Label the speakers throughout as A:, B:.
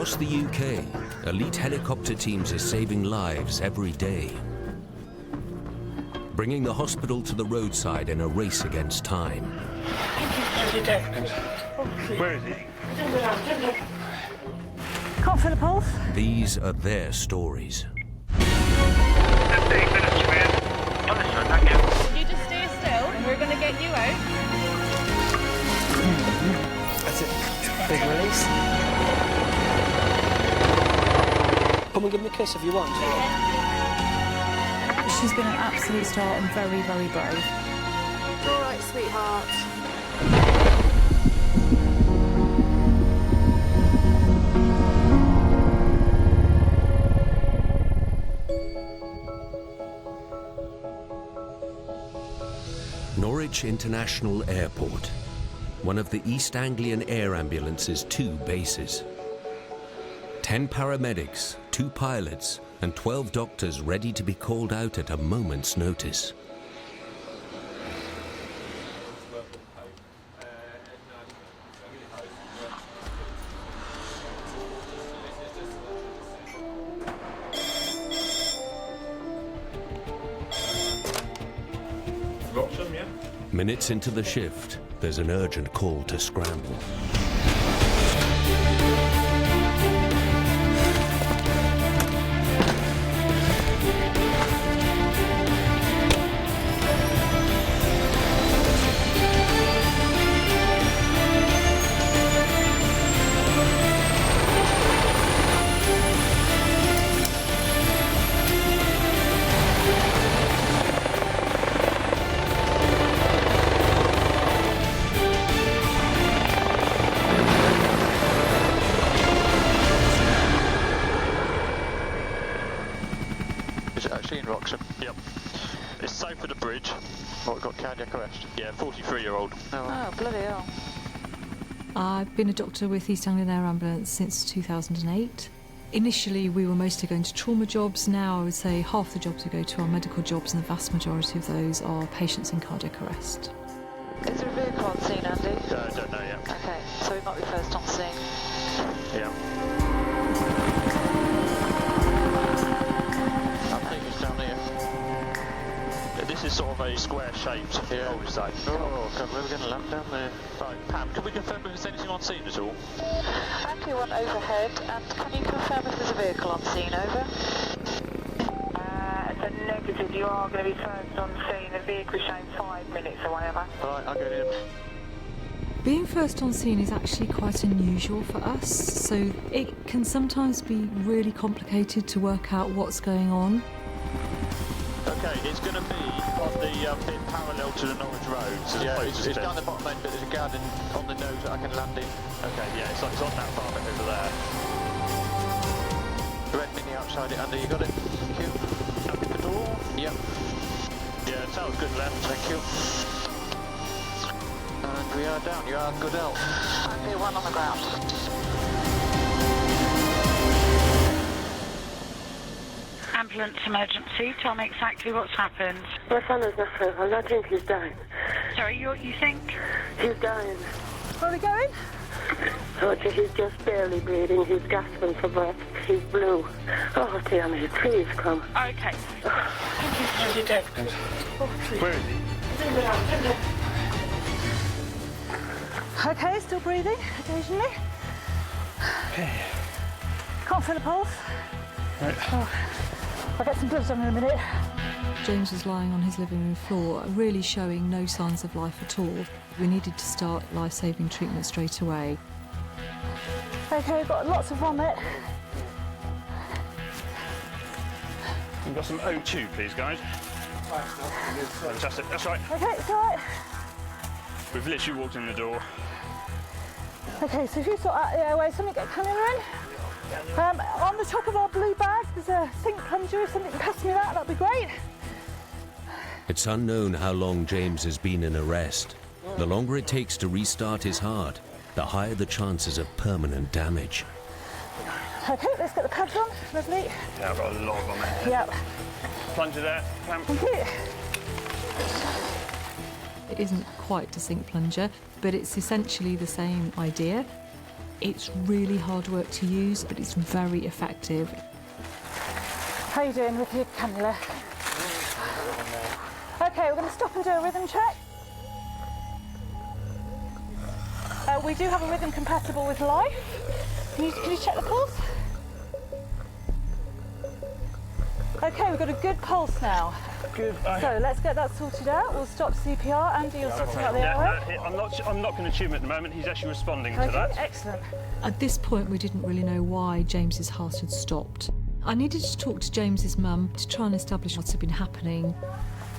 A: Across the UK, elite helicopter teams are saving lives every day, bringing the hospital to the roadside in a race against time.
B: Where is he?
C: Can't feel the pulse.
A: These are their stories.
B: 15 minutes, man. Understood, thank you.
D: You just stay still and we're going to get you out.
E: That's it. Big release. Come and give me a kiss if you want.
C: She's been an absolute star and very, very brave.
D: All right, sweetheart.
A: Norwich International Airport, one of the East Anglian Air Ambulance's 2 bases. 10 paramedics, 2 pilots, and 12 doctors ready to be called out at a moment's notice. Minutes into the shift, there's an urgent call to scramble.
F: Yeah, 43-year-old.
D: Oh, bloody hell.
C: I've been a doctor with East Anglian Air Ambulance since 2008. Initially, we were mostly going to trauma jobs. Now, I would say half the jobs we go to are medical jobs, and the vast majority of those are patients in cardiac arrest.
D: Is there a vehicle on scene, Andy?
F: I don't know yet.
D: Okay, so we might be first on scene.
F: Yeah. I think it's down here. This is sort of a square-shaped cul-de-sac. Oh, God, we're going to land down there. Right, Pam, can we confirm if there's anything on scene at all?
D: Andy, one overhead, and can you confirm if there's a vehicle on scene, over?
G: It's a negative, you are going to be first on scene. The vehicle showing 5 minutes away, over.
F: Right, I'll go in.
C: Being first on scene is actually quite unusual for us, so it can sometimes be really complicated to work out what's going on.
F: Okay, it's going to be on the bit parallel to the Norwich Road. So yeah, it's down the bottom end, but there's a garden on the nose that I can land in. Okay, yeah, it's on that far bit over there. Red mini outside it, Andy, you got it? Thank you. Open the door. Yep. Yeah, sounds good left. Thank you. And we are down. You are good out.
D: Andy, one on the ground.
G: Ambulance emergency, tell me exactly what's happened.
H: My son is not well, I think he's dying.
G: Sorry, you think?
H: He's dying.
C: Where are we going?
H: Oh, he's just barely breathing, he's gasping for breath, he's blue. Oh, dear me, please come.
G: Okay.
B: Where is he?
C: Okay, still breathing, occasionally.
B: Okay.
C: Can't feel the pulse.
B: Right.
C: Oh, I'll get some gloves on in a minute. James was lying on his living room floor, really showing no signs of life at all. We needed to start life-saving treatment straight away. Okay, we've got lots of vomit.
B: We've got some O2, please, guys. Fantastic, that's right.
C: Okay, it's all right.
B: We've literally walked in the door.
C: Okay, so if you sort out the airway, something get camera in. On the top of our blue bag, there's a sink plunger. If something can pass me that'd be great.
A: It's unknown how long James has been in arrest. The longer it takes to restart his heart, the higher the chances of permanent damage.
C: Okay, let's get the pads on. Lovely.
B: Yeah, I've got a lot on it.
C: Yep.
B: Plunger there, Pam.
C: Thank you. It isn't quite a sink plunger, but it's essentially the same idea. It's really hard work to use, but it's very effective.
D: How you doing with your cannula? Okay, we're going to stop and do a rhythm check. We do have a rhythm compatible with life. Can you check the pulse? Okay, we've got a good pulse now.
F: Good.
D: So let's get that sorted out. We'll stop CPR. Andy, you're sorting out the airway.
F: I'm not going to tube hube at the moment. He's actually responding to
D: Okay,
F: that.
D: excellent.
C: At this point, we didn't really know why James's heart had stopped. I needed to talk to James's mum to try and establish what had been happening.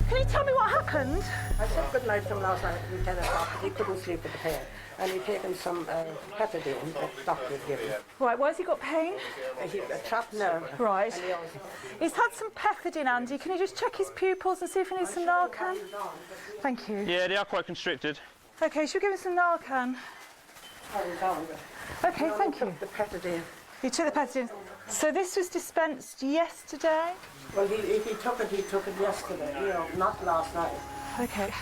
D: Can you tell me what happened?
H: I said good night to him last night at 10 o'clock, but he couldn't sleep with the pain. And he'd taken some pethidine that the doctor had given.
D: Right, why has he got pain?
H: A trapped nerve.
D: Right.
H: And he also...
D: He's had some pethidine, Andy. Can you just check his pupils and see if he needs some Narcan? Thank you.
F: Yeah, they are quite constricted.
D: Okay, should we give him some Narcan? Okay, thank you.
H: The pethidine.
D: You took the pethidine. So this was dispensed yesterday?
H: Well, if he took it yesterday, you know, not last night.
C: Okay.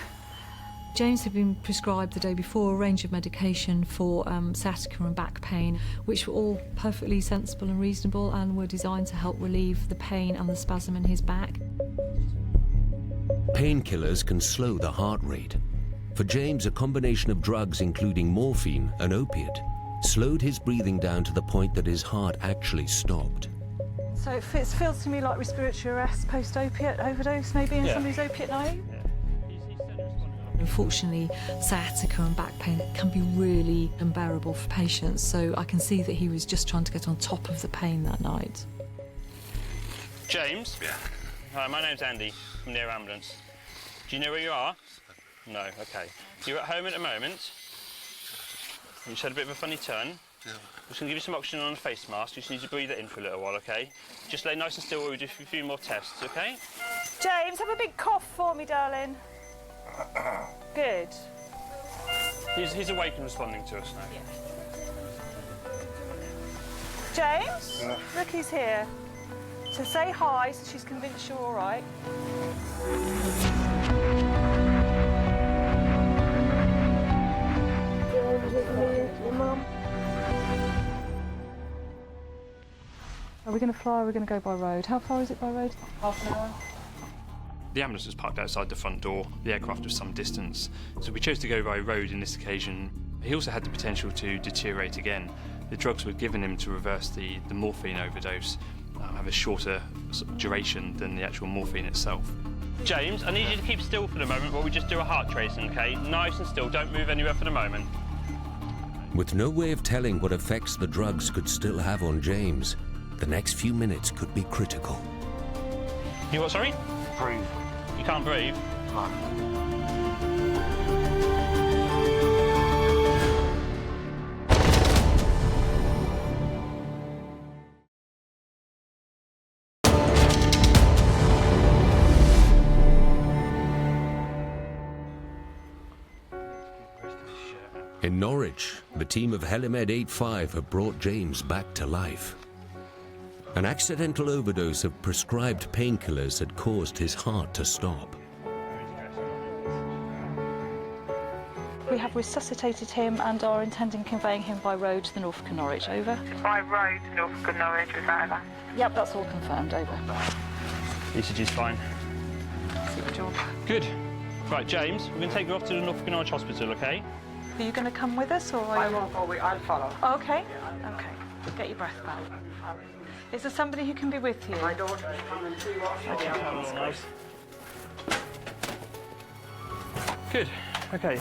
C: James had been prescribed the day before a range of medication for sciatica and back pain, which were all perfectly sensible and reasonable and were designed to help relieve the pain and the spasm in his back.
A: Painkillers can slow the heart rate. For James, a combination of drugs, including morphine and opiate, slowed his breathing down to the point that his heart actually stopped.
D: So it feels to me like respiratory arrest post-opiate overdose, maybe, in somebody's opiate naive?
C: Unfortunately, sciatica and back pain can be really unbearable for patients, so I can see that he was just trying to get on top of the pain that night.
F: James? Yeah. Hi, my name's Andy from the air ambulance. Do you know where you are? No, OK. You're at home at the moment. You just had a bit of a funny turn. Yeah. I'm just going to give you some oxygen on a face mask. You just need to breathe it in for a little while, OK? Just lay nice and still while we do a few more tests, OK?
D: James, have a big cough for me, darling. Good.
F: He's awake and responding to us now.
D: Yeah. James, look who's here. So say hi, so she's convinced you're all right. Are we going to fly or are we going to go by road? How far is it by road? Half an hour.
I: The ambulance was parked outside the front door, the aircraft was some distance, so we chose to go by road in this occasion. He also had the potential to deteriorate again. The drugs were given him to reverse the morphine overdose, have a shorter duration than the actual morphine itself.
F: James, I need you to keep still for the moment while we just do a heart tracing, OK? Nice and still, don't move anywhere for the moment.
A: With no way of telling what effects the drugs could still have on James, the next few minutes could be critical.
F: You what, sorry?
B: Breathe.
F: You can't breathe?
B: No.
A: In Norwich, the team of Helimed 85 have brought James back to life. An accidental overdose of prescribed painkillers had caused his heart to stop.
D: We have resuscitated him and are intending conveying him by road to the Norfolk and Norwich. Over.
G: By road to Norfolk and Norwich, is that over?
D: Yep, that's all confirmed. Over.
F: ECG's fine.
D: Super job.
F: Good. Right, James, we're going to take you off to the Norfolk and Norwich Hospital, OK?
D: Are you going to come with us, or are
H: I
D: you...
H: won't go, I'll follow.
D: Okay. Okay. Get your breath back. Is there somebody who can be with you?
H: My daughter's coming to see what
F: Nice. Good. OK.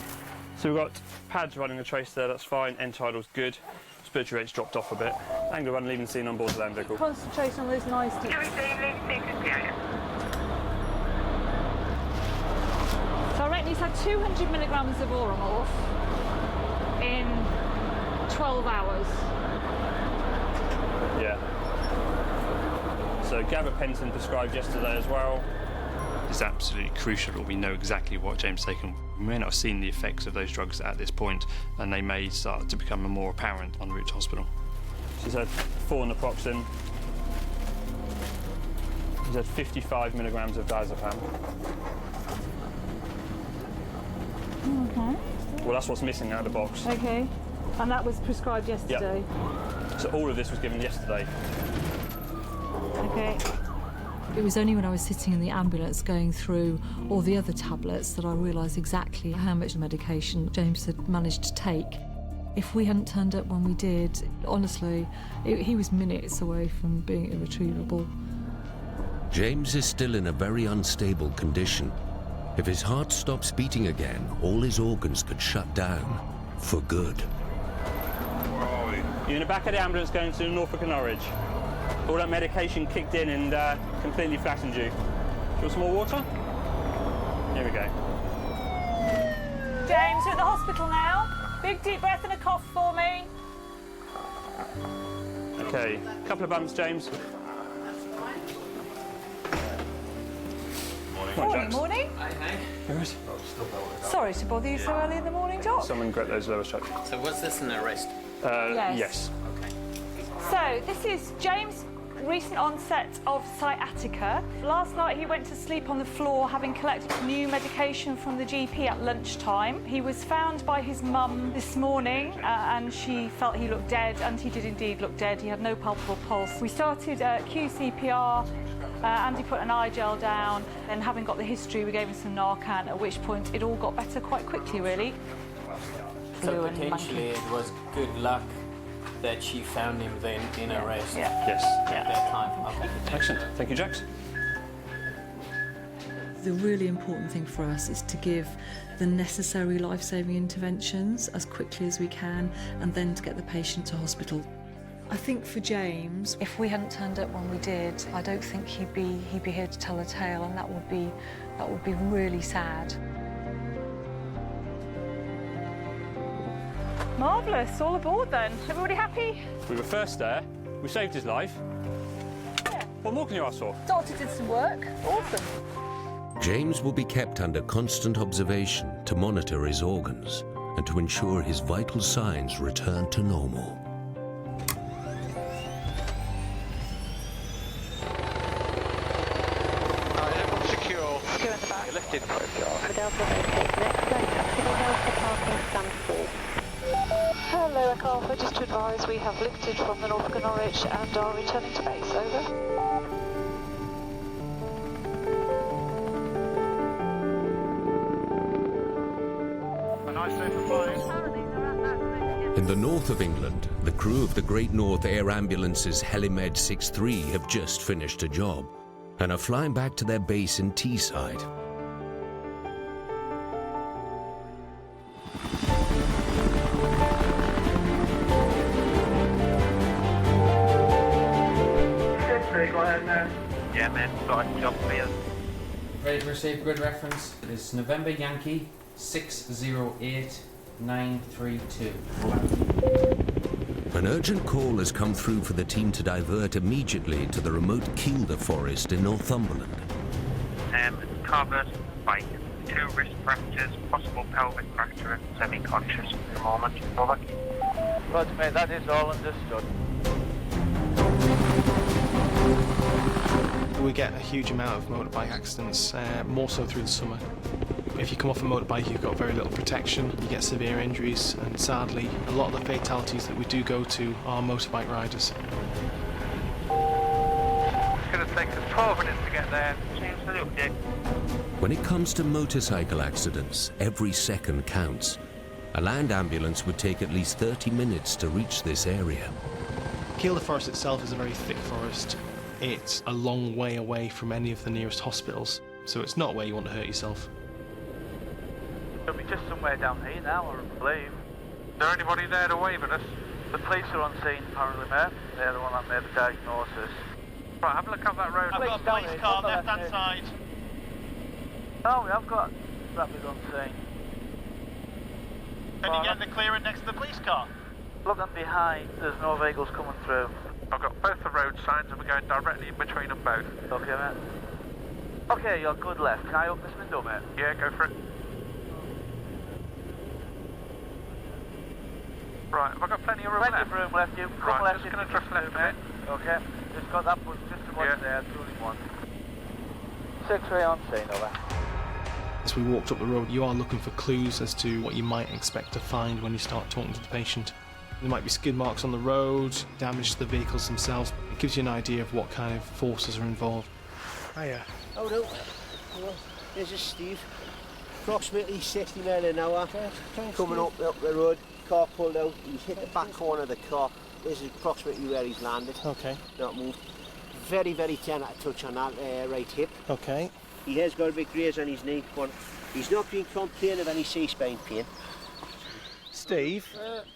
F: So we've got pads running the trace there, that's fine. End tidal's good. Respiratory rate's dropped off a bit. Angle run leaving scene on board the land vehicle.
D: Concentrate on those nice deep...
G: Can we see lead sequence area?
D: So I reckon he's had 200 milligrams of Oromorph in 12 hours.
F: Yeah. So gabapentin prescribed yesterday as well.
I: It's absolutely crucial that we know exactly what James has taken. We may not have seen the effects of those drugs at this point, and they may start to become more apparent en route to hospital.
F: She's had 4 naproxen. He's had 55 milligrams of diazepam.
D: Okay.
F: Well, that's what's missing out of the box.
D: Okay. And that was prescribed yesterday?
F: Yep. So all of this was given yesterday.
D: Okay.
C: It was only when I was sitting in the ambulance going through all the other tablets that I realised exactly how much medication James had managed to take. If we hadn't turned up when we did, honestly, he was minutes away from being irretrievable.
A: James is still in a very unstable condition. If his heart stops beating again, all his organs could shut down for good.
F: You're in the back of the ambulance going to Norfolk and Norwich. All that medication kicked in and completely flattened you. Do you want some more water? Here we go.
D: James, we're at the hospital now. Big deep breath and a cough for me.
F: Okay, a couple of bumps, James.
D: Morning, morning.
F: Where is
D: Sorry to bother you so early in the morning, Doc.
F: Someone grabbed those lower strokes.
E: So was this an arrest?
F: Yes.
E: Okay.
D: So, this is James' recent onset of sciatica. Last night he went to sleep on the floor having collected new medication from the GP at lunchtime. He was found by his mum this morning and she felt he looked dead, and he did indeed look dead. He had no palpable pulse. We started QCPR. Andy put an eye gel down, and having got the history, we gave him some Narcan, at which point it all got better quite quickly, really.
E: So potentially it was good luck that she found him then in arrest.
D: Yeah.
F: Yes.
E: At that time. Okay.
F: Excellent. Thank you, Jax.
C: The really important thing for us is to give the necessary life-saving interventions as quickly as we can, and then to get the patient to hospital. I think for James, if we hadn't turned up when we did, I don't think he'd be here to tell a tale, and that would be really sad.
D: Marvellous, all aboard then. Everybody happy?
F: We were first there. We saved his life.
D: Yeah.
F: What more can you ask for?
D: Doctor did some work. Awesome.
A: James will be kept under constant observation to monitor his organs and to ensure his vital signs return to normal.
G: Hello, Echo Alpha. Just to advise, we have lifted from the Norfolk and Norwich and are returning to base. Over.
A: In the north of England, the crew of the Great North Air Ambulance's Helimed 63 have just finished a job and are flying back to their base in Teesside.
B: Go ahead, man. Yeah, man. Got a job for you.
J: Ready to receive grid reference. It is November Yankee 608932.
A: An urgent call has come through for the team to divert immediately to the remote Kielder forest in Northumberland.
B: Carver's bike. 2 wrist fractures, possible pelvic fracture, and semi-conscious at the moment. Over.
K: Roger, mate. That is all understood.
L: We get a huge amount of motorbike accidents, more so through the summer. If you come off a motorbike, you've got very little protection, you get severe injuries, and sadly, a lot of the fatalities that we do go to are motorbike riders.
B: It's going to take us 12 minutes to get there. Seems to look dead.
A: When it comes to motorcycle accidents, every second counts. A land ambulance would take at least 30 minutes to reach this area.
L: Kielder Forest itself is a very thick forest. It's a long way away from any of the nearest hospitals, so it's not where you want to hurt yourself.
K: It'll be just somewhere down here now, I believe.
B: Is there anybody there to wave at us?
K: The police are on scene, apparently, mate. They're the one that made the diagnosis.
B: Right, have a look up that road.
K: I've got a police car, left-hand side. Oh, we have got rapid on scene.
B: Can you get the clearing next to the police car?
K: Looking behind, there's no vehicles coming through.
B: I've got both the road signs and we're going directly in between them both.
K: Okay, mate. Okay, you're good left. Can I open this window, mate?
B: Yeah, go for it. Right, have I got plenty of room left?
K: Plenty of room left, you.
B: Right,
K: left,
B: just going to drift left a bit.
K: Okay, just got that one, just the one there, it's only one. 6-3 on scene, over.
L: As we walked up the road, you are looking for clues as to what you might expect to find when you start talking to the patient. There might be skid marks on the road, damage to the vehicles themselves. It gives you an idea of what kind of forces are involved. Hiya.
M: Oh no. This is Steve. Approximately 60 miles an hour. Coming up the road, car pulled out. He's hit the back corner of the car. This is approximately where he's landed.
L: Okay.
M: Not moved. Very, very tender touch on that right hip.
L: Okay.
M: He has got a bit graze on his knee, but he's not been complaining of any C-spine pain.
L: Steve,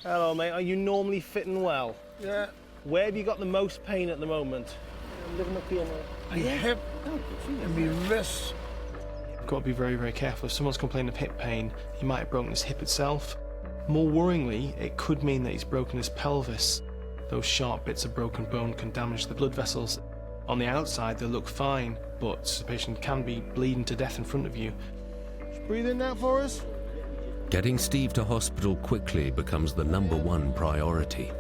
L: hello mate, are you normally fitting well?
N: Yeah.
L: Where have you got the most pain at the moment?
M: I'm living up here now.
N: My hip and my wrist.
L: You've got to be very, very careful. If someone's complaining of hip pain, he might have broken his hip itself. More worryingly, it could mean that he's broken his pelvis. Those sharp bits of broken bone can damage the blood vessels. On the outside, they look fine, but the patient can be bleeding to death in front of you.
N: Just breathe in that for us.
A: Getting Steve to hospital quickly becomes the #1 priority.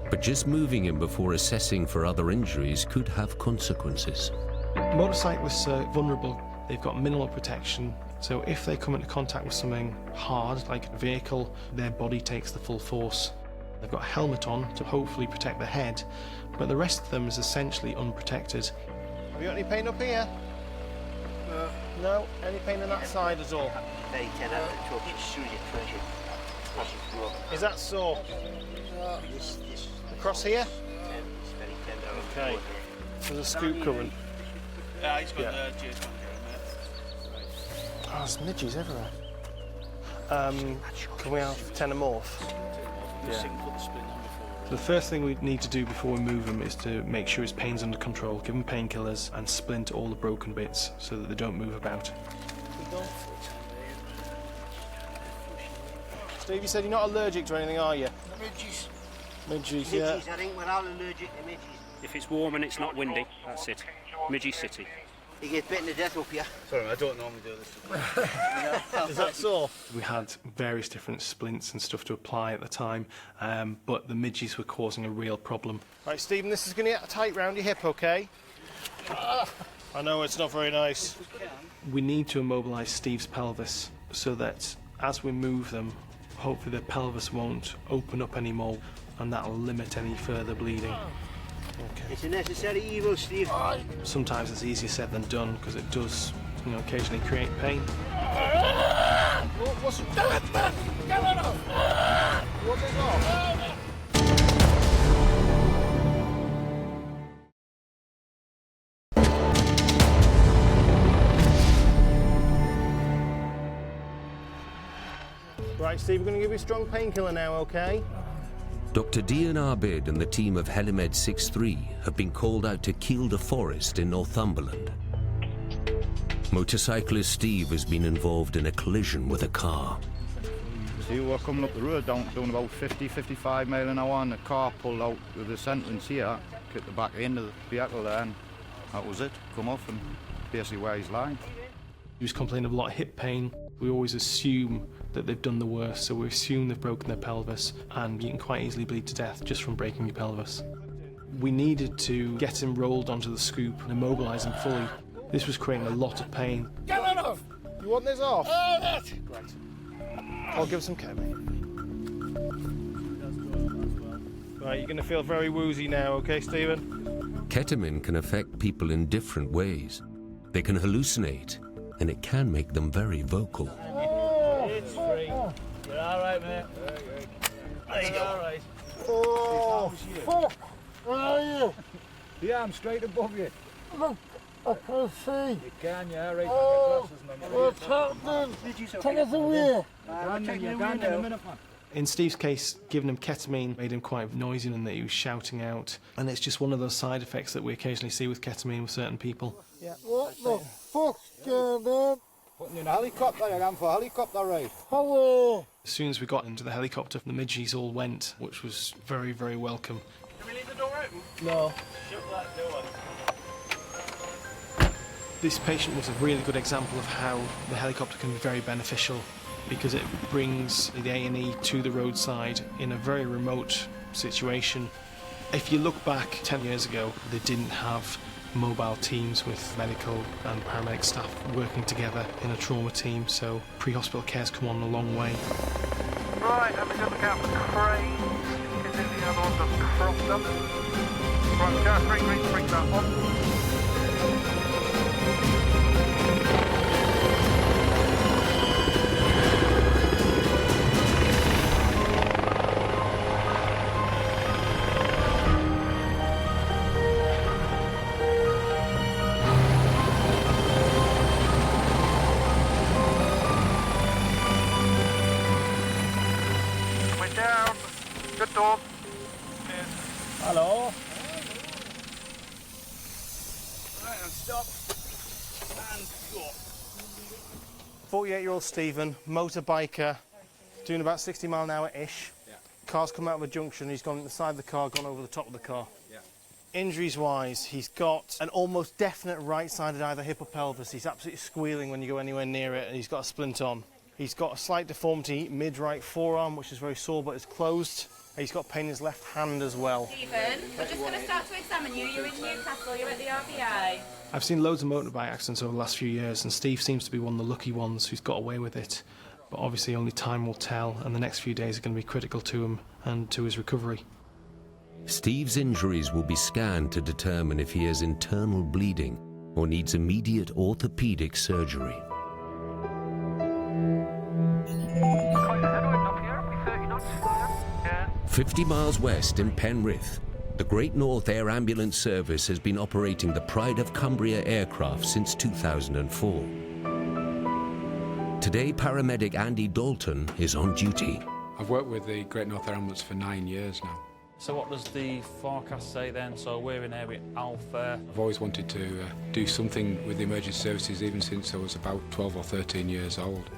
A: But just moving him before assessing for other injuries could have consequences.
L: Motorcyclists are vulnerable. They've got minimal protection, so if they come into contact with something hard, like a vehicle, their body takes the full force. They've got a helmet on to hopefully protect the head, but the rest of them is essentially unprotected.
N: Have you got any pain up here? No? Any pain on that side at all?
M: Very tender touch as soon as you touch it.
N: Is that sore? Across here?
M: It's very tender.
N: Okay. There's a scoop coming.
K: Yeah, he's got the juice on here,
N: Oh, there's midges everywhere. Can we have Tenomorph?
L: Yeah. So the first thing we need to do before we move him is to make sure his pain's under control, give him painkillers and splint all the broken bits so that they don't move about.
N: Steve, you said you're not allergic to anything, are you?
M: Midges.
N: Midges, yeah.
M: Midges, I think we're all allergic to midges.
O: If it's warm and it's not windy, that's it. Midgie City.
M: You get bitten to death up here.
K: Sorry, I don't normally do this.
N: Is that sore?
L: We had various different splints and stuff to apply at the time, but the midges were causing a real problem.
N: Right, Stephen, this is going to get tight round your hip, okay? I know it's not very nice.
L: We need to immobilise Steve's pelvis so that as we move them, hopefully the pelvis won't open up anymore and that'll limit any further bleeding.
M: Okay. It's a necessary evil, Steve.
L: Sometimes it's easier said than done because it does, occasionally create pain.
N: What's that? Get rid of! What's it off? Right, Steve, we're going to give you a strong painkiller now, okay?
A: Dr. Dian Arbid and the team of Helimed 63 have been called out to Kielder Forest in Northumberland. Motorcyclist Steve has been involved in a collision with a car.
P: See, we're coming up the road doing about 50-55 miles an hour and the car pulled out with the sentence here, hit the back end of the vehicle there, and that was it, come off and basically where he's lying.
L: He was complaining of a lot of hip pain. We always assume that they've done the worst, so we assume they've broken their pelvis, and you can quite easily bleed to death just from breaking your pelvis. We needed to get him rolled onto the scoop and immobilise him fully. This was creating a lot of pain.
N: Get rid of! You want this off? Oh, that's great. I'll give some ketamine. Right, you're going to feel very woozy now, okay, Stephen?
A: Ketamine can affect people in different ways. They can hallucinate, and it can make them very vocal.
K: It's free. You're all right, mate. There you go. All right.
N: Oh, fuck! Where are you?
K: Yeah, I'm straight above you.
N: Look, I can see.
K: You can, yeah, right.
N: Oh, what's happening? Take us away.
K: You're gone in a minute, man.
L: In Steve's case, giving him ketamine made him quite noisy and that he was shouting out. And it's just one of those side effects that we occasionally see with ketamine with certain people.
N: Yeah. What the fuck's going on?
K: Putting you in a helicopter, you're going for a helicopter ride.
N: Hello.
L: As soon as we got into the helicopter, the midgies all went, which was very, very welcome.
K: Can we leave the door open?
N: No.
K: Shut that door.
L: This patient was a really good example of how the helicopter can be very beneficial because it brings the A&E to the roadside in a very remote situation. If you look back 10 years ago, they didn't have mobile teams with medical and paramedic staff working together in a trauma team, so pre-hospital care's come on a long way.
K: Right, have a good look out for cranes. Because the other ones have cropped up. Right, we got 3 green, bring that on. We're down. Good door.
N: Hello.
K: Right, and stop. And go.
N: 48-year-old Stephen, motorbiker, doing about 60 mile an hour-ish.
Q: Yeah.
N: Car's come out of a junction, he's gone inside the car, gone over the top of the car.
Q: Yeah.
N: Injuries-wise, he's got an almost definite right-sided either hip or pelvis. He's absolutely squealing when you go anywhere near it, and he's got a splint on. He's got a slight deformity mid-right forearm, which is very sore, but it's closed. He's got pain in his left hand as well.
R: Stephen, we're just going to start to examine you. You're in Newcastle, you're at the RBI.
L: I've seen loads of motorbike accidents over the last few years, and Steve seems to be one of the lucky ones who's got away with it. But obviously only time will tell, and the next few days are going to be critical to him and to his recovery.
A: Steve's injuries will be scanned to determine if he has internal bleeding or needs immediate orthopedic surgery. 50 miles west in Penrith, the Great North Air Ambulance Service has been operating the Pride of Cumbria aircraft since 2004. Today, paramedic Andy Dalton is on duty.
Q: I've worked with the Great North Air Ambulance for 9 years now.
S: So what does the forecast say then? So we're in area Alpha.
Q: I've always wanted to do something with the emergency services even since I was about 12 or 13 years old.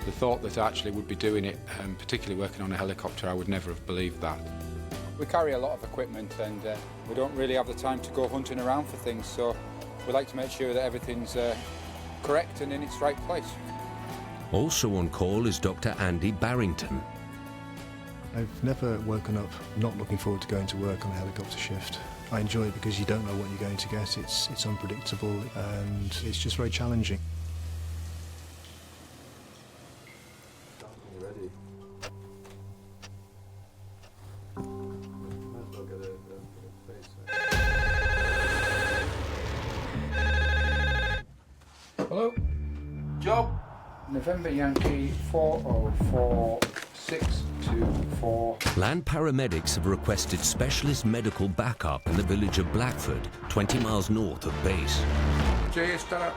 Q: The thought that I actually would be doing it, particularly working on a helicopter, I would never have believed that.
T: We carry a lot of equipment and we don't really have the time to go hunting around for things, so we like to make sure that everything's correct and in its right place.
A: Also on call is Dr. Andy Barrington.
U: I've never woken up not looking forward to going to work on a helicopter shift. I enjoy it because you don't know what you're going to get. It's unpredictable and it's just very challenging.
T: Hello? Job? November Yankee 404624.
A: Land paramedics have requested specialist medical backup in the village of Blackford, 20 miles north of base.
T: Jay, start up.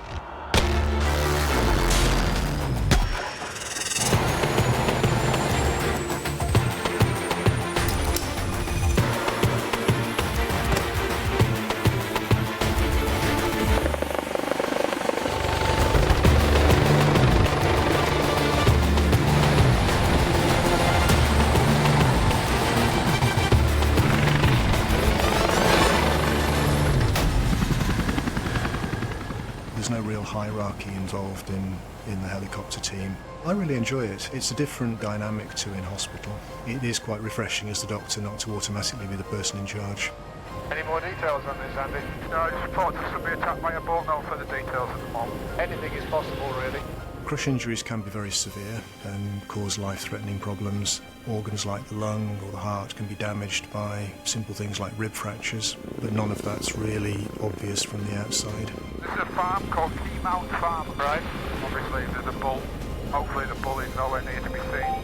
U: There's no real hierarchy involved in the helicopter team. I really enjoy it. It's a different dynamic to in hospital. It is quite refreshing as the doctor not to automatically be the person in charge.
K: Any more details on this, Andy? No, just report to somebody attacked by a bolt, no further details at the moment. Anything is possible, really.
U: Crush injuries can be very severe and cause life-threatening problems. Organs like the lung or the heart can be damaged by simple things like rib fractures, but none of that's really obvious from the outside.
K: This is a farm called Keymount Farm, right? Obviously, if there's a bull, hopefully the bull is nowhere near to be seen.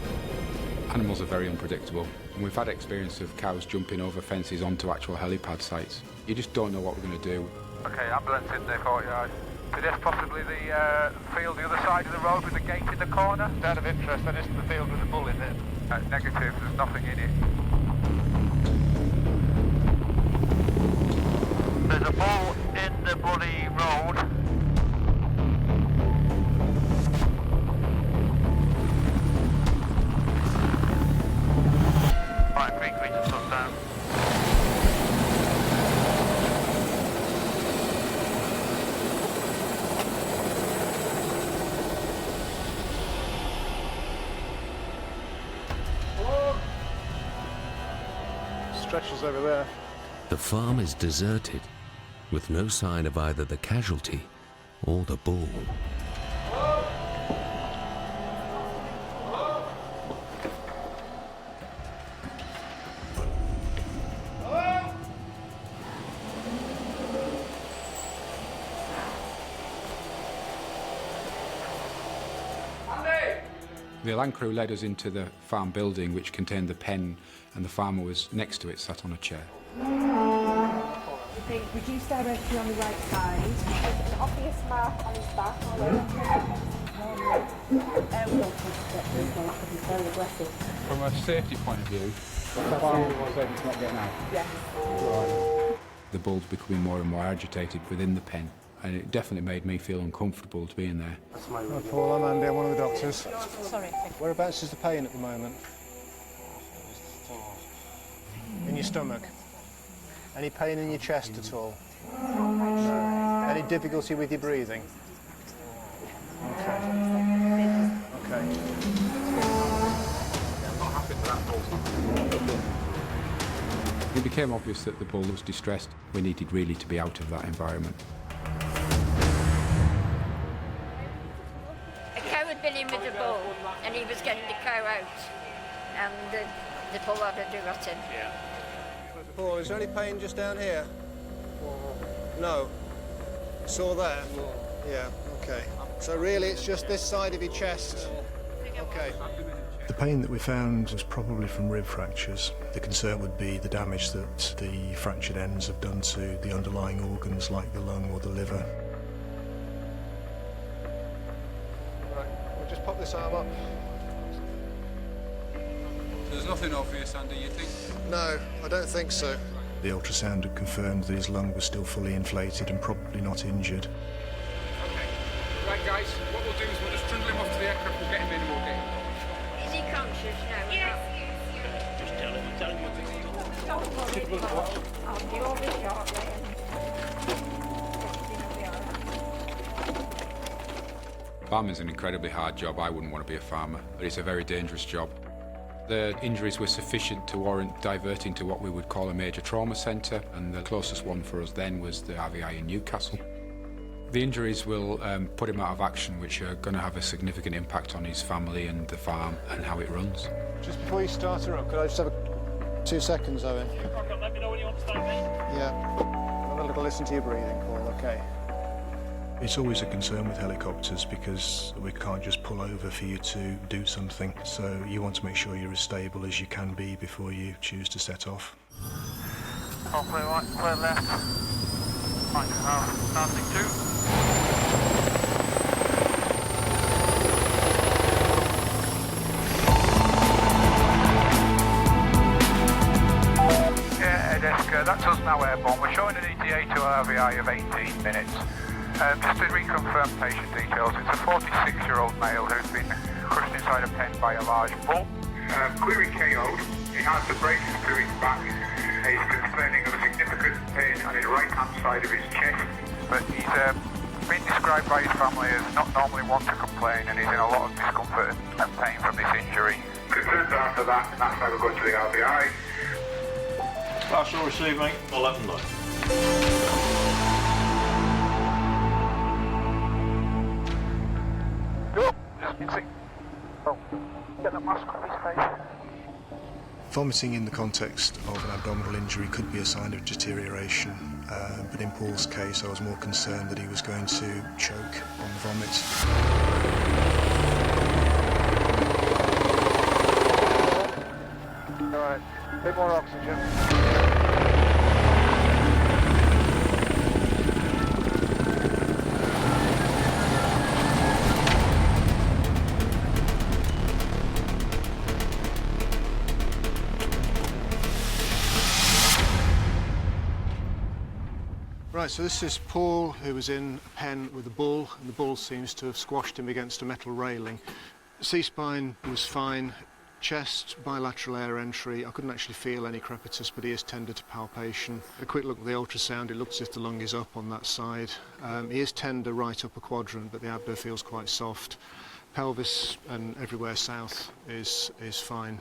Q: Animals are very unpredictable, and we've had experience of cows jumping over fences onto actual helipad sites. You just don't know what we're going to do.
K: Okay, ambulance in their courtyard. Could this possibly the field the other side of the road with the gate in the corner? Out of interest, that isn't the field with the bull in it. Negative, there's nothing in it. There's a bull in the bloody road. Right, green creature shut down.
N: Stretchers over there.
A: The farm is deserted, with no sign of either the casualty or the bull.
Q: The land crew led us into the farm building, which contained the pen, and the farmer was next to it, sat on a chair.
R: I think reduced directly on the right side. There's an obvious mark on his back. Very aggressive.
T: From a safety point of view, the farmer was able to not get out.
R: Yes.
Q: The bull's becoming more and more agitated within the pen, and it definitely made me feel uncomfortable to be in there.
U: Hi Paul, I'm Andy, I'm one of the doctors.
R: Sorry.
U: Whereabouts is the pain at the moment? In your stomach? Any pain in your chest at all? No. Any difficulty with your breathing? Okay. Okay.
Q: It became obvious that the bull was distressed. We needed really to be out of that environment.
H: A cow had been in with the bull and he was getting the cow out and the bull had a do at him.
U: Paul, is there any pain just down here? No. Sore there? Yeah, okay. So really it's just this side of your chest? Okay. The pain that we found was probably from rib fractures. The concern would be the damage that the fractured ends have done to the underlying organs like the lung or the liver. Right, we'll just pop this arm up.
T: There's nothing obvious, Andy, you think?
U: No, I don't think so. The ultrasound had confirmed that his lung was still fully inflated and probably not injured.
T: Okay. Right, guys, what we'll do is we'll just trundle him off to the aircraft, we'll get him in and we'll get him.
H: Is he conscious now? Yes.
F: Just tell him
H: You'll be shortly.
Q: Farming's an incredibly hard job. I wouldn't want to be a farmer, but it's a very dangerous job. The injuries were sufficient to warrant diverting to what we would call a major trauma centre, and the closest one for us then was the RVI in Newcastle. The injuries will put him out of action, which are going to have a significant impact on his family and the farm and how it runs.
U: Just before you start her up, could I just have 2 seconds, Owen?
F: Let me know when you want to start, mate.
U: Yeah. Have a little listen to your breathing, Paul, okay? It's always a concern with helicopters because we can't just pull over for you to do something. So you want to make sure you're as stable as you can be before you choose to set off.
B: All clear right, clear left. Right, starting 2.
K: That's us now airborne. We're showing an ETA to RVI of 18 minutes. Just to reconfirm patient details, it's a 46-year-old male who's been crushed inside a pen by a large bull. Clearly KO'd. He has the braces to his back. He's complaining of significant pain on his right-hand side of his chest. But he's been described by his family as not normally one to complain, and he's in a lot of discomfort and pain from this injury. Concerns after that, and that's why we're going to the RVI.
F: Last all received, mate. 11-9.
K: Get the mask on his face.
U: Vomiting in the context of an abdominal injury could be a sign of deterioration, but in Paul's case I was more concerned that he was going to choke on the vomit. All right, a bit more oxygen. Right, so this is Paul, who was in a pen with a bull, and the bull seems to have squashed him against a metal railing. C-spine was fine, chest, bilateral air entry. I couldn't actually feel any crepitus, but he is tender to palpation. A quick look at the ultrasound, it looks as if the lung is up on that side. He is tender right upper quadrant, but the abdo feels quite soft. Pelvis and everywhere south is fine.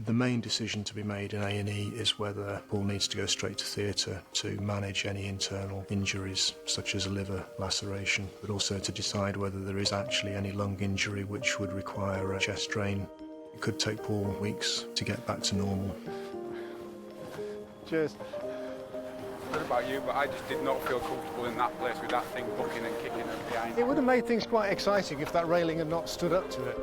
U: The main decision to be made in A&E is whether Paul needs to go straight to theatre to manage any internal injuries, such as a liver laceration, but also to decide whether there is actually any lung injury which would require a chest drain. It could take Paul weeks to get back to normal. Cheers.
T: I don't know about you, but I just did not feel comfortable in that place with that thing bucking and kicking behind.
U: It would have made things quite exciting if that railing had not stood up to it.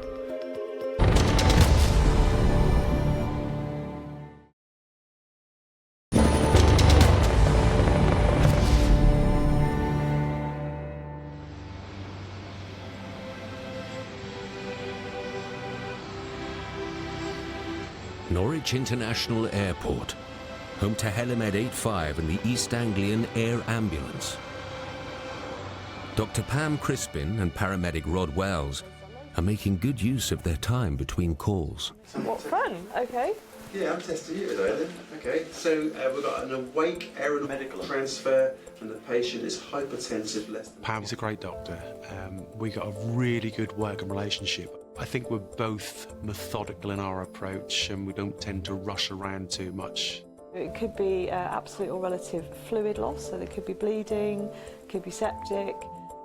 A: Norwich International Airport, home to Helimed 85 and the East Anglian Air Ambulance. Dr. Pam Crispin and paramedic Rod Wells are making good use of their time between calls.
D: What fun, okay.
I: Yeah, I'm testing you today then. Okay, so we've got an awake aeromedical transfer and the patient is hypertensive less than...
V: Pam's a great doctor. We got a really good working relationship. I think we're both methodical in our approach and we don't tend to rush around too much.
D: It could be absolute or relative fluid loss, so there could be bleeding, could be septic.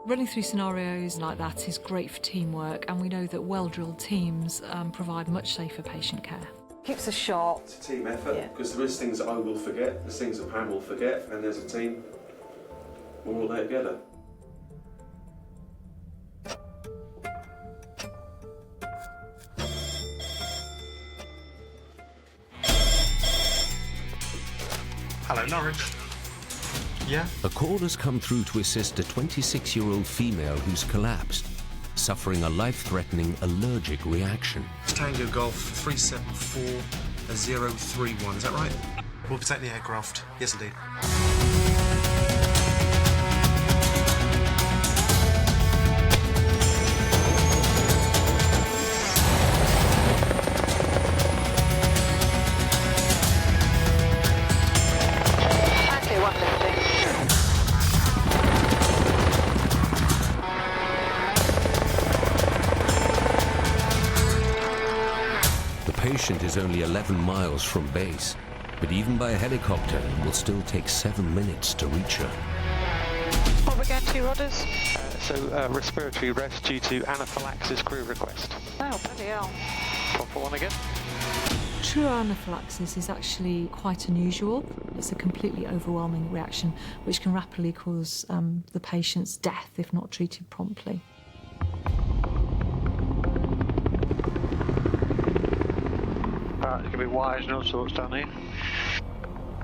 C: Running through scenarios like that is great for teamwork, and we know that well-drilled teams provide much safer patient care.
D: Keeps us sharp.
I: It's a team effort, because there is things that I will forget, there's things that Pam will forget, and there's a team, we're all there together.
V: Hello, Norwich. Yeah?
A: A call has come through to assist a 26-year-old female who's collapsed, suffering a life-threatening allergic reaction.
V: Tango Golf 374 031, is that right? We'll protect the aircraft. Yes, indeed.
A: The patient is only 11 miles from base, but even by helicopter it will still take 7 minutes to reach her.
W: What are we going to, Rodders? Respiratory rest due to anaphylaxis crew request.
D: Oh, bloody hell.
W: Proper one again.
C: True anaphylaxis is actually quite unusual. It's a completely overwhelming reaction which can rapidly cause the patient's death if not treated promptly.
W: There's going to be wires and all sorts down here.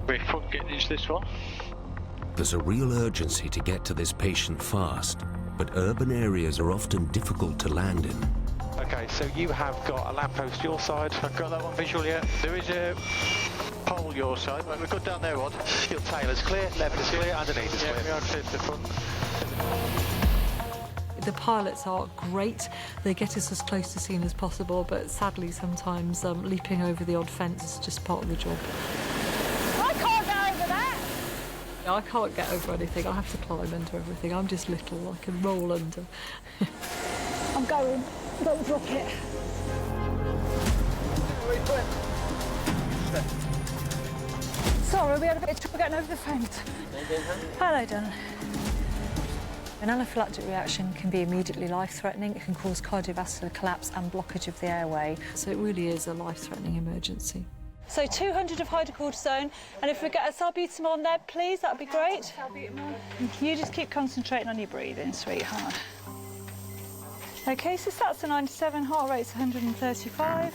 W: We're getting into this one.
A: There's a real urgency to get to this patient fast, but urban areas are often difficult to land in.
W: Okay, so you have got a lamppost your side. I've got that one visual, yeah. There is a pole your side. Right, we're good down there, Rod. Your tail is clear, left is clear, underneath is clear. Yeah, we are clear to the front.
C: The pilots are great. They get us as close to scene as possible, but sadly sometimes leaping over the odd fence is just part of the job.
D: I can't get over that!
C: I can't get over anything. I have to climb under everything. I'm just little. I can roll under.
D: I'm going. Don't drop it. Sorry, we had a bit of trouble getting over the fence. Hello, Don. An anaphylactic reaction can be immediately life-threatening. It can cause cardiovascular collapse and blockage of the airway.
C: So it really is a life-threatening emergency.
D: So 200 of hydrocortisone, and if we get a salbutamol on there, please, that'd be great. You just keep concentrating on your breathing, sweetheart. OK, so that's a 97, heart rate's 135.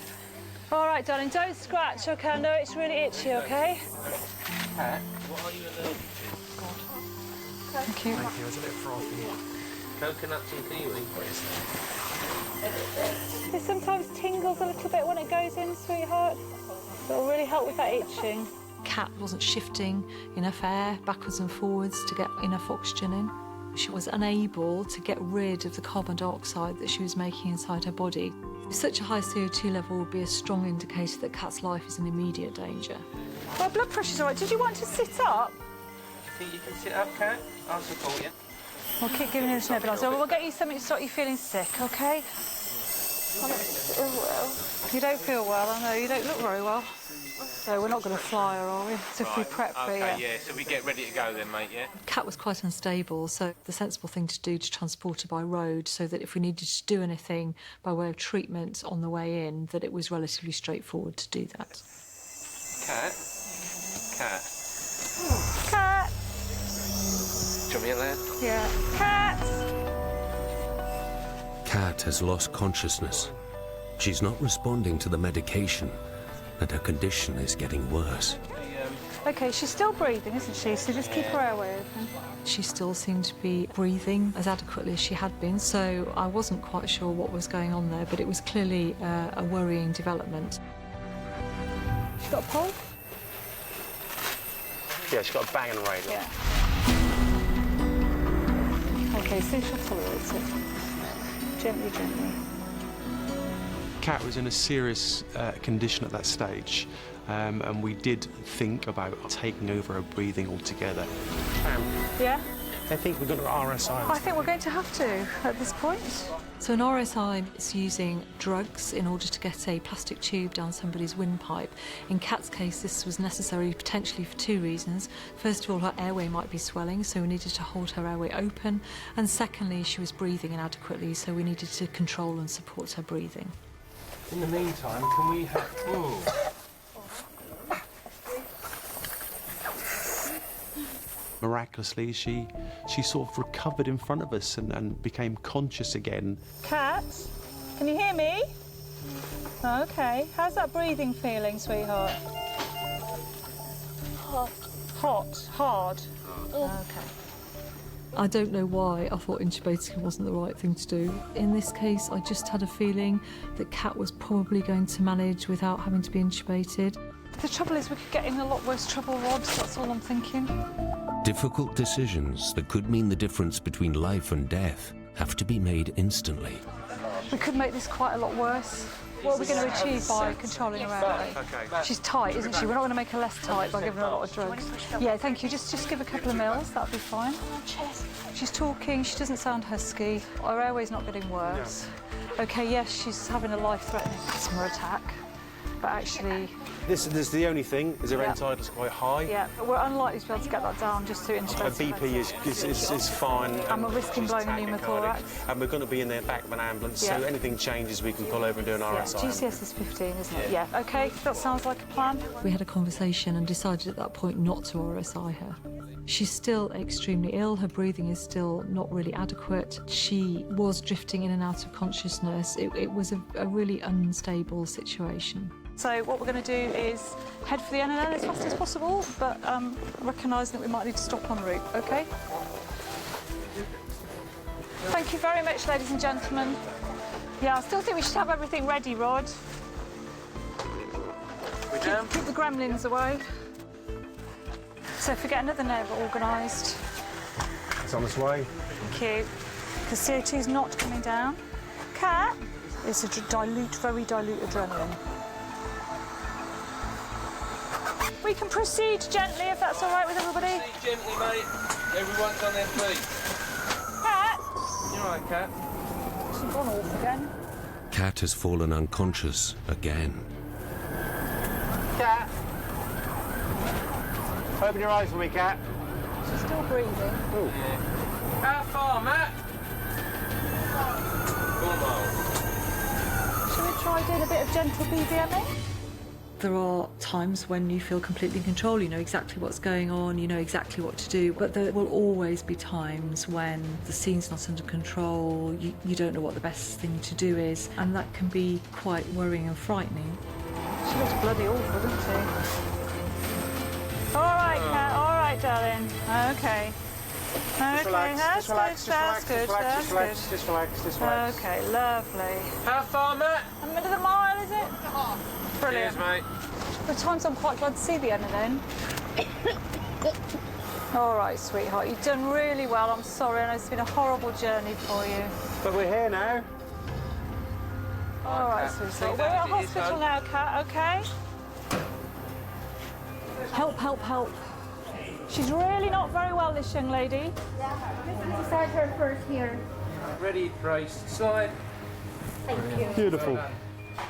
D: All right, darling, don't scratch, OK? I know it's really itchy, OK?
J: What are you allergic to?
D: Thank you.
V: Thank you, it's a bit frothy.
J: Coconuts and kiwi.
D: It sometimes tingles a little bit when it goes in, sweetheart. It'll really help with that itching.
C: Kat wasn't shifting enough air backwards and forwards to get enough oxygen in. She was unable to get rid of the carbon dioxide that she was making inside her body. Such a high CO2 level would be a strong indicator that Kat's life is in immediate danger.
D: My blood pressure's all right. Did you want to sit up?
J: You think you can sit up, Kat? I'll support you.
D: We'll keep giving you this nebulizer. We'll get you something to stop you feeling sick, OK? You don't feel well, I know. You don't look very well. So we're not going to fly her, are we? So if we prep for you.
J: Okay, yeah, so we get ready to go then, mate, yeah?
C: Kat was quite unstable, so the sensible thing to do to transport her by road so that if we needed to do anything by way of treatment on the way in, that it was relatively straightforward to do that.
J: Kat? Kat?
D: Kat!
J: Do you want me in there?
D: Yeah. Kat!
A: Kat has lost consciousness. She's not responding to the medication, and her condition is getting worse.
D: OK, she's still breathing, isn't she? So just keep her airway open.
C: She still seemed to be breathing as adequately as she had been, so I wasn't quite sure what was going on there, but it was clearly a worrying development.
D: She's got a pulse?
N: Yeah, she's got a bang and radial.
D: Yeah. Okay, so she'll tolerate it. Gently, gently.
V: Kat was in a serious condition at that stage, and we did think about taking over her breathing altogether.
D: Yeah?
N: I think we're going to RSI.
D: I think we're going to have to at this point.
C: So an RSI is using drugs in order to get a plastic tube down somebody's windpipe. In Kat's case, this was necessary potentially for two reasons. First of all, her airway might be swelling, so we needed to hold her airway open. And secondly, she was breathing inadequately, so we needed to control and support her breathing.
N: In the meantime, can we have... Oh.
V: Miraculously, she sort of recovered in front of us and became conscious again.
D: Kat, can you hear me? Okay. How's that breathing feeling, sweetheart?
R: Hot.
D: Hot? Hard? Okay.
C: I don't know why I thought intubating wasn't the right thing to do. In this case, I just had a feeling that Kat was probably going to manage without having to be intubated.
D: The trouble is we could get in a lot worse trouble, Rod, that's all I'm thinking.
A: Difficult decisions that could mean the difference between life and death have to be made instantly.
D: We could make this quite a lot worse. What are we going to achieve by controlling her airway?
N: Okay.
D: She's tight, isn't she? We're not going to make her less tight by giving her a lot of drugs. Yeah, thank you. Just give a couple of mils, that'll be fine. She's talking, she doesn't sound husky. Her airway's not getting worse. Okay, yes, she's having a life-threatening asthma attack, but actually...
N: This is the only thing, is her end tidal's quite high.
D: Yeah, but we're unlikely to be able to get that down just through intubation.
N: Her BP is fine.
D: And we're risking blowing a pneumothorax.
N: And we're going to be in the back of an ambulance, so anything changes, we can pull over and do an RSI.
D: GCS is 15, isn't it? Yeah. OK, that sounds like a plan.
C: We had a conversation and decided at that point not to RSI her. She's still extremely ill, her breathing is still not really adequate. She was drifting in and out of consciousness. It was a really unstable situation.
D: So what we're going to do is head for the NNN as fast as possible, but recognising that we might need to stop en route, OK? Thank you very much, ladies and gentlemen. Yeah, I still think we should have everything ready, Rod. Keep the gremlins away. So if we get another neighbour organised.
N: It's on its way.
D: Thank you. Because CO2's not coming down. Kat, it's a very dilute adrenaline. We can proceed gently if that's all right with everybody.
E: Proceed gently, mate. Everyone's on their feet.
D: Kat!
E: You all right, Kat?
D: She's gone off again.
A: Kat has fallen unconscious again.
N: Kat! Open your eyes for me, Kat.
D: She's still breathing.
N: Ooh.
E: Yeah. How far, Matt? 4 miles.
D: Shall we try doing a bit of gentle BBMing?
C: There are times when you feel completely in control, you know exactly what's going on, you know exactly what to do, but there will always be times when the scene's not under control, you don't know what the best thing to do is, and that can be quite worrying and frightening.
D: She looks bloody awful, doesn't she? All right, Kat, all right, darling. OK.
N: Just relax,
D: That's good.
N: just relax.
D: OK, lovely.
E: How far, Matt?
D: A minute of a mile, is it? Brilliant.
E: Cheers, mate.
D: At times I'm quite glad to see the NNN. All right, sweetheart, you've done really well. I'm sorry, I know it's been a horrible journey for you.
N: But we're here now.
D: All right, sweetheart. We're at hospital now, Kat, OK? Help, help, help. She's really not very well, this young lady.
R: Yeah, start her first here.
E: Ready, brace, slide.
R: Thank you.
N: Beautiful.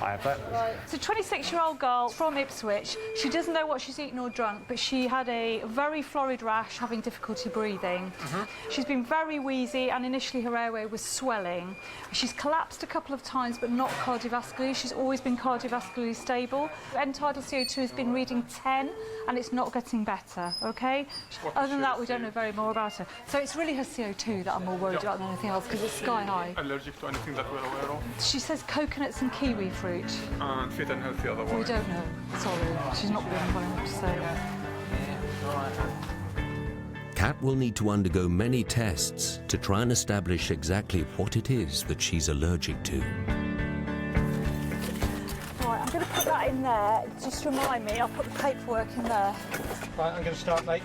N: I have that.
D: Right. It's a 26-year-old girl from Ipswich. She doesn't know what she's eaten or drunk, but she had a very florid rash, having difficulty breathing. She's been very wheezy, and initially her airway was swelling. She's collapsed a couple of times, but not cardiovascularly. She's always been cardiovascularly stable. End tidal CO2 has been reading 10, and it's not getting better, OK? Other than that, we don't know very more about her. So it's really her CO2 that I'm more worried about than anything else, because it's sky high.
K: Allergic to anything that we're aware of?
D: She says coconuts and kiwi fruit.
K: And fit and healthy otherwise?
D: We don't know. Sorry, she's not been well enough to say that.
A: Kat will need to undergo many tests to try and establish exactly what it is that she's allergic to.
D: Right, I'm going to put that in there. Just remind me, I'll put the paperwork in there.
N: Right, I'm going to start, mate.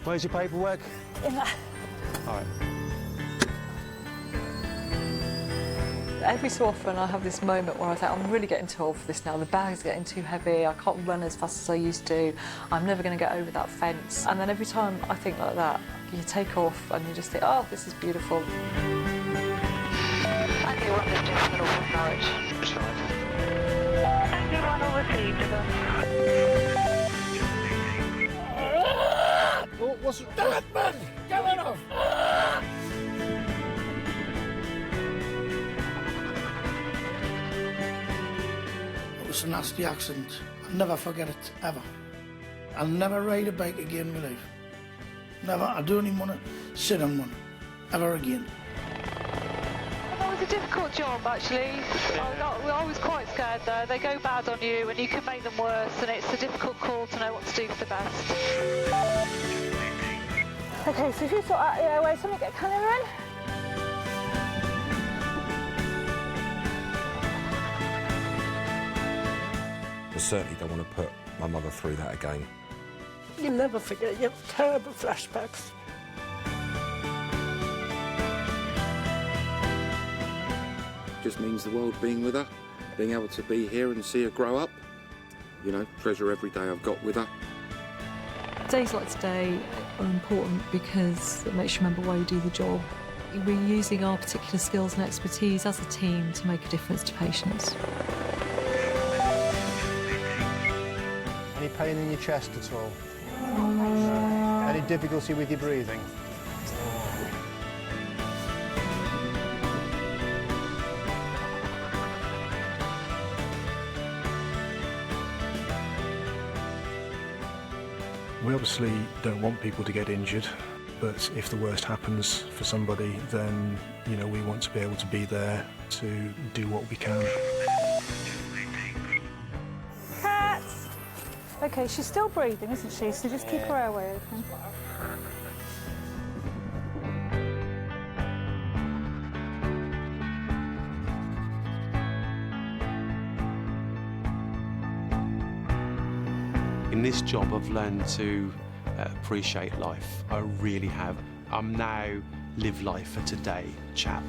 N: Where's your paperwork?
D: In there.
N: All right.
C: Every so often I have this moment where I think, I'm really getting too old for this now. The bag's getting too heavy. I can't run as fast as I used to. I'm never going to get over that fence. And then every time I think like that, you take off and you just think, oh, this is beautiful.
R: And you want this gentleman over from Norwich.
W: Which side?
R: And you want over to
N: Oh, what's it? Damn it, man! Get rid of!
G: It was a nasty accident. I'll never forget it, ever. I'll never ride a bike again in my life. Never. I don't even want to sit on one, ever again.
R: Well, it was a difficult job, actually. I was quite scared, though. They go bad on you, and you can make them worse, and it's a difficult call to know what to do for the best.
D: OK, so if you sort out the airway, somebody get a cannula in.
M: I certainly don't want to put my mother through that again.
G: You'll never forget your terrible flashbacks.
O: Just means the world being with her, being able to be here and see her grow up. You know, treasure every day I've got with her.
C: Days like today are important because it makes you remember why you do the job. We're using our particular skills and expertise as a team to make a difference to patients.
U: Any pain in your chest at all? No. Any difficulty with your breathing? We obviously don't want people to get injured, but if the worst happens for somebody, then, you know, we want to be able to be there to do what we can.
D: Cats! OK, she's still breathing, isn't she? So just keep her airway open.
V: In this job, I've learned to appreciate life. I really have. I'm now live life for today chap.